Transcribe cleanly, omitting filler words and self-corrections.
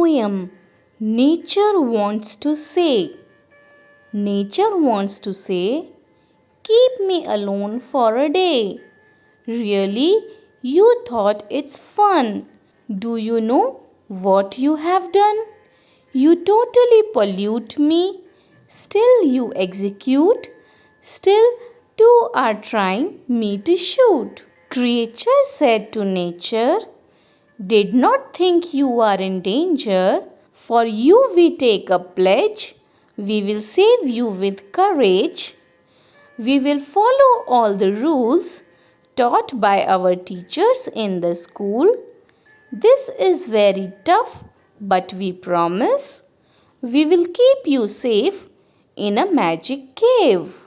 poem nature wants to say. Nature wants to say, keep me alone for a day. Really, you thought it's fun. Do you know what you have done? You totally pollute me. Still you execute. Still two are trying me to shoot. Creature said to nature, did not think you are in danger. For you we take a pledge. We will save you with courage. We will follow all the rules taught by our teachers in the school. This is very tough, but we promise we will keep you safe in a magic cave.